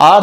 8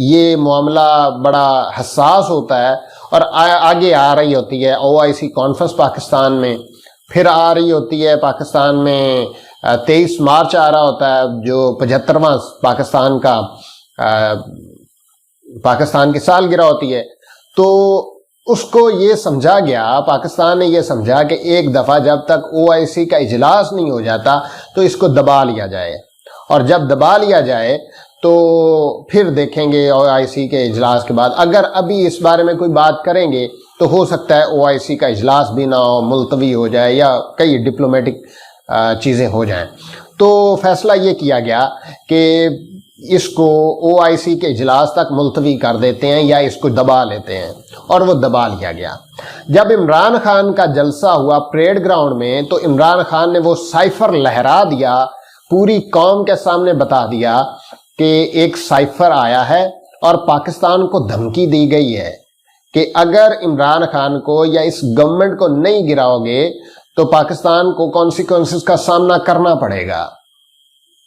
یہ معاملہ بڑا حساس ہوتا ہے اور آگے آ رہی ہوتی ہے OIC کانفرنس پاکستان میں، پھر آ رہی ہوتی ہے پاکستان میں 23 مارچ آ رہا ہوتا ہے جو 75واں پاکستان کی سالگرہ ہوتی ہے. تو اس کو یہ سمجھا گیا، پاکستان نے یہ سمجھا کہ ایک دفعہ جب تک OIC کا اجلاس نہیں ہو جاتا تو اس کو دبا لیا جائے، اور جب دبا لیا جائے تو پھر دیکھیں گے OIC کے اجلاس کے بعد. اگر ابھی اس بارے میں کوئی بات کریں گے تو ہو سکتا ہے OIC کا اجلاس بھی نہ ہو، ملتوی ہو جائے یا کئی ڈپلومیٹک چیزیں ہو جائیں. تو فیصلہ یہ کیا گیا کہ اس کو OIC کے اجلاس تک ملتوی کر دیتے ہیں یا اس کو دبا لیتے ہیں، اور وہ دبا لیا گیا. جب عمران خان کا جلسہ ہوا پریڈ گراؤنڈ میں تو عمران خان نے وہ سائفر لہرا دیا، پوری قوم کے سامنے بتا دیا کہ ایک سائفر آیا ہے اور پاکستان کو دھمکی دی گئی ہے کہ اگر عمران خان کو یا اس گورنمنٹ کو نہیں گراؤ گے تو پاکستان کو کانسیکوینسز کا سامنا کرنا پڑے گا.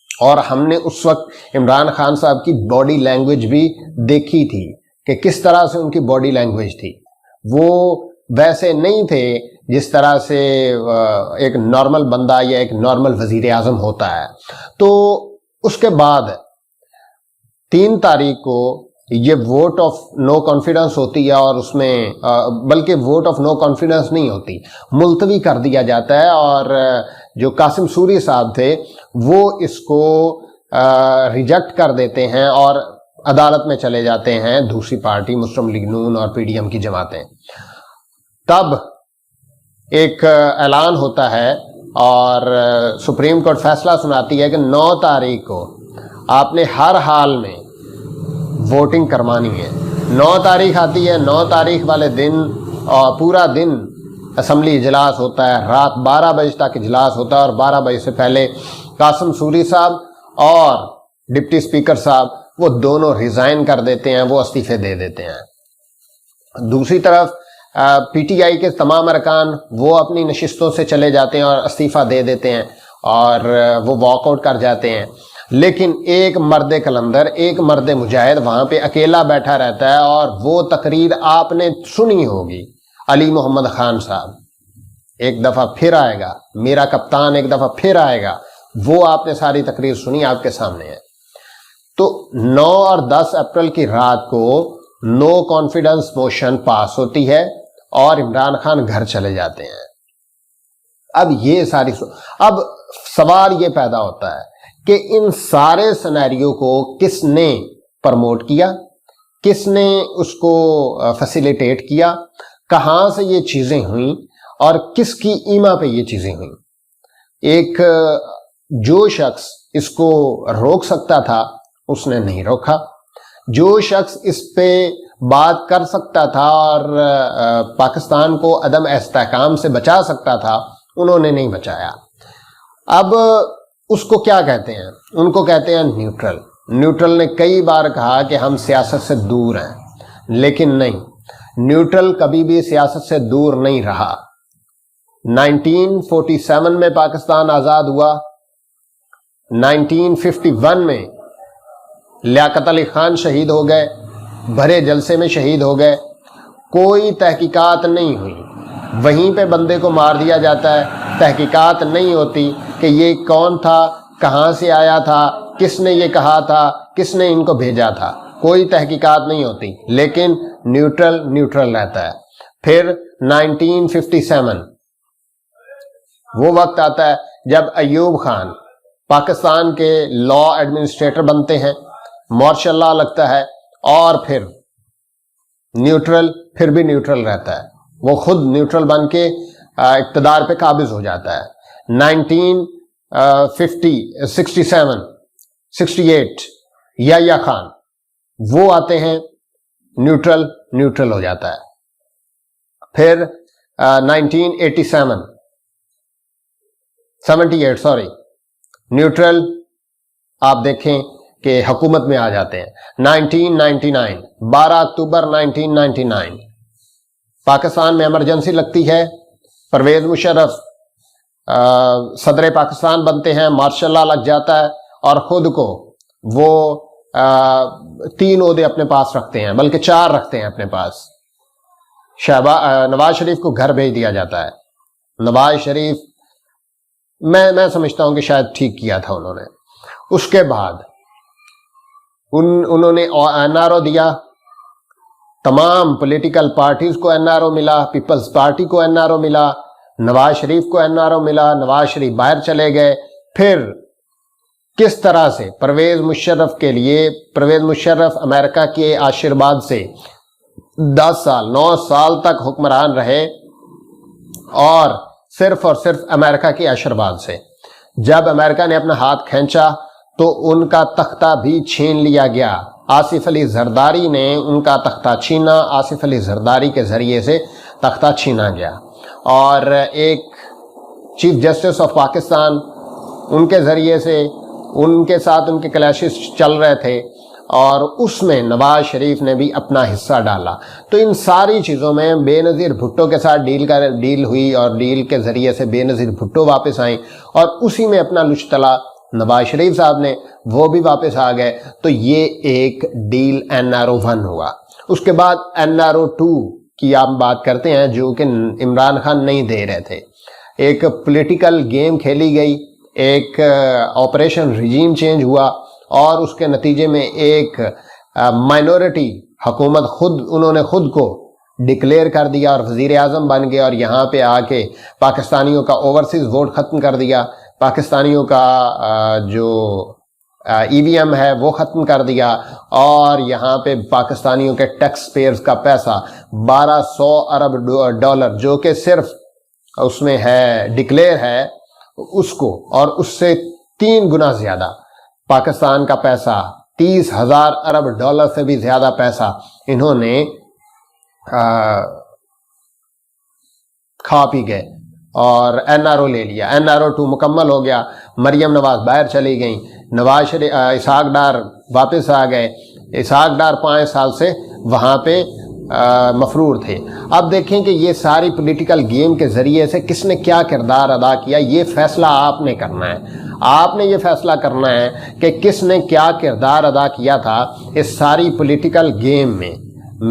اور ہم نے اس وقت عمران خان صاحب کی باڈی لینگویج بھی دیکھی تھی کہ کس طرح سے ان کی باڈی لینگویج تھی. وہ ویسے نہیں تھے جس طرح سے ایک نارمل بندہ یا ایک نارمل وزیر اعظم ہوتا ہے. تو اس کے بعد 3 تاریخ کو یہ ووٹ آف نو کانفیڈنس ہوتی ہے، اور اس میں بلکہ ووٹ آف نو کانفیڈنس نہیں ہوتی، ملتوی کر دیا جاتا ہے. اور جو قاسم سوری صاحب تھے وہ اس کو ریجیکٹ کر دیتے ہیں اور عدالت میں چلے جاتے ہیں دوسری پارٹی مسلم لیگ نون اور PDM کی جماعتیں. تب ایک اعلان ہوتا ہے اور سپریم کورٹ فیصلہ سناتی ہے کہ 9 تاریخ کو آپ نے ہر حال میں ووٹنگ کروانی ہے. 9 تاریخ آتی ہے، 9 تاریخ والے دن پورا دن اسمبلی اجلاس ہوتا ہے، رات 12 بجے تک اجلاس ہوتا ہے، اور 12 بجے سے پہلے قاسم سوری صاحب اور ڈپٹی اسپیکر صاحب وہ دونوں ریزائن کر دیتے ہیں، وہ استعفے دے دیتے ہیں. دوسری طرف PTI کے تمام ارکان وہ اپنی نشستوں سے چلے جاتے ہیں اور استعفیٰ دے دیتے ہیں اور وہ واک آؤٹ کر جاتے ہیں. لیکن ایک مرد کلندر، ایک مرد مجاہد وہاں پہ اکیلا بیٹھا رہتا ہے، اور وہ تقریر آپ نے سنی ہوگی، علی محمد خان صاحب ایک دفعہ پھر آئے گا، میرا کپتان ایک دفعہ پھر آئے گا، وہ آپ نے ساری تقریر سنی، آپ کے سامنے ہے. تو 9 اور 10 اپریل کی رات کو نو کانفیڈنس موشن پاس ہوتی ہے اور عمران خان گھر چلے جاتے ہیں. اب یہ اب سوال یہ پیدا ہوتا ہے کہ ان سارے سینیریو کو کس نے پروموٹ کیا، کس نے اس کو فیسیلیٹیٹ کیا، کہاں سے یہ چیزیں ہوئیں اور کس کی ایما پہ یہ چیزیں ہوئیں. ایک جو شخص اس کو روک سکتا تھا اس نے نہیں روکا، جو شخص اس پہ بات کر سکتا تھا اور پاکستان کو عدم استحکام سے بچا سکتا تھا انہوں نے نہیں بچایا. اب اس کو کیا کہتے ہیں؟ ان کو کہتے ہیں نیوٹرل. نیوٹرل نے کئی بار کہا کہ ہم سیاست سے دور ہیں، لیکن نہیں، نیوٹرل کبھی بھی سیاست سے دور نہیں رہا. 1947 میں پاکستان آزاد ہوا، 1951 میں لیاقت علی خان شہید ہو گئے، بھرے جلسے میں شہید ہو گئے، کوئی تحقیقات نہیں ہوئی، وہیں پہ بندے کو مار دیا جاتا ہے، تحقیقات نہیں ہوتی کہ یہ کون تھا، کہاں سے آیا تھا، کس نے یہ کہا تھا، کس نے ان کو بھیجا تھا، کوئی تحقیقات نہیں ہوتی، لیکن نیوٹرل رہتا ہے. پھر 1957 وہ وقت آتا ہے جب ایوب خان پاکستان کے لا ایڈمنسٹریٹر بنتے ہیں، مارشل لا لگتا ہے، اور پھر نیوٹرل، پھر بھی نیوٹرل رہتا ہے، وہ خود نیوٹرل بن کے اقتدار پہ قابض ہو جاتا ہے. 68 یحییٰ خان وہ آتے ہیں، نیوٹرل ہو جاتا ہے. پھر 78 نیوٹرل آپ دیکھیں کہ حکومت میں آ جاتے ہیں. 1999 12 اکتوبر 1999 پاکستان میں ایمرجنسی لگتی ہے، پرویز مشرف صدر پاکستان بنتے ہیں، مارشل لا لگ جاتا ہے اور خود کو وہ 3 عہدے اپنے پاس رکھتے ہیں، بلکہ 4 رکھتے ہیں اپنے پاس۔ نواز شریف کو گھر بھیج دیا جاتا ہے۔ نواز شریف میں سمجھتا ہوں کہ شاید ٹھیک کیا تھا انہوں نے۔ اس کے بعد انہوں نے این آر او دیا، تمام پولیٹیکل پارٹیز کو این آر او ملا، پیپلز پارٹی کو این آر او ملا، نواز شریف کو این آر او ملا، نواز شریف باہر چلے گئے۔ پھر کس طرح سے پرویز مشرف کے لیے، پرویز مشرف امریکہ کے آشیرواد سے 10 سال 9 سال تک حکمران رہے، اور صرف امریکہ کے آشیرواد سے۔ جب امریکہ نے اپنا ہاتھ کھینچا تو ان کا تختہ بھی چھین لیا گیا۔ آصف علی زرداری نے ان کا تختہ چھینا، آصف علی زرداری کے ذریعے سے تختہ چھینا گیا، اور ایک چیف جسٹس آف پاکستان ان کے ذریعے سے ان کے ساتھ ان کے کلیشز چل رہے تھے، اور اس میں نواز شریف نے بھی اپنا حصہ ڈالا۔ تو ان ساری چیزوں میں بے نظیر بھٹو کے ساتھ ڈیل ہوئی، اور ڈیل کے ذریعے سے بے نظیر بھٹو واپس آئیں، اور اسی میں اپنا لچ تلا نواز شریف صاحب نے، وہ بھی واپس آ گئے۔ تو یہ ایک ڈیل این آر او 1 ہوا۔ اس کے بعد این آر او 2 کی آپ بات کرتے ہیں، جو کہ عمران خان نہیں دے رہے تھے۔ ایک پولیٹیکل گیم کھیلی گئی، ایک آپریشن ریجیم چینج ہوا، اور اس کے نتیجے میں ایک مائنورٹی حکومت انہوں نے خود کو ڈکلیئر کر دیا اور وزیر اعظم بن گئے، اور یہاں پہ آ کے پاکستانیوں کا اوورسیز ووٹ ختم کر دیا، پاکستانیوں کا جو ای وی ایم ہے وہ ختم کر دیا، اور یہاں پہ پاکستانیوں کے ٹیکس پیئرز کا پیسہ 1200 ارب ڈالر، جو کہ صرف اس میں ہے ڈکلیئر ہے اس کو، اور اس سے 3 گنا زیادہ پاکستان کا پیسہ، 30,000 ارب ڈالر سے بھی زیادہ پیسہ انہوں نے کھا پی گئے، اور این آر او لے لیا۔ این آر او 2 مکمل ہو گیا، مریم نواز باہر چلی گئیں، نواز شریف اسحاق ڈار واپس آ گئے۔ اسحاق ڈار 5 سال سے وہاں پہ مفرور تھے۔ اب دیکھیں کہ یہ ساری پولیٹیکل گیم کے ذریعے سے کس نے کیا کردار ادا کیا، یہ فیصلہ آپ نے کرنا ہے۔ آپ نے یہ فیصلہ کرنا ہے کہ کس نے کیا کردار ادا کیا تھا اس ساری پولیٹیکل گیم میں۔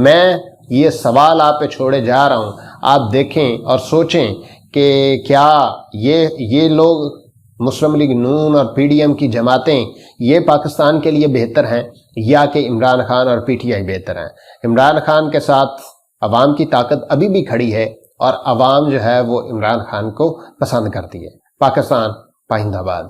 میں یہ سوال آپ پہ چھوڑے جا رہا ہوں، آپ دیکھیں اور سوچیں کہ کیا یہ لوگ مسلم لیگ نون اور پی ڈی ایم کی جماعتیں یہ پاکستان کے لیے بہتر ہیں، یا کہ عمران خان اور پی ٹی آئی بہتر ہیں؟ عمران خان کے ساتھ عوام کی طاقت ابھی بھی کھڑی ہے، اور عوام جو ہے وہ عمران خان کو پسند کرتی ہے۔ پاکستان پائندہ باد۔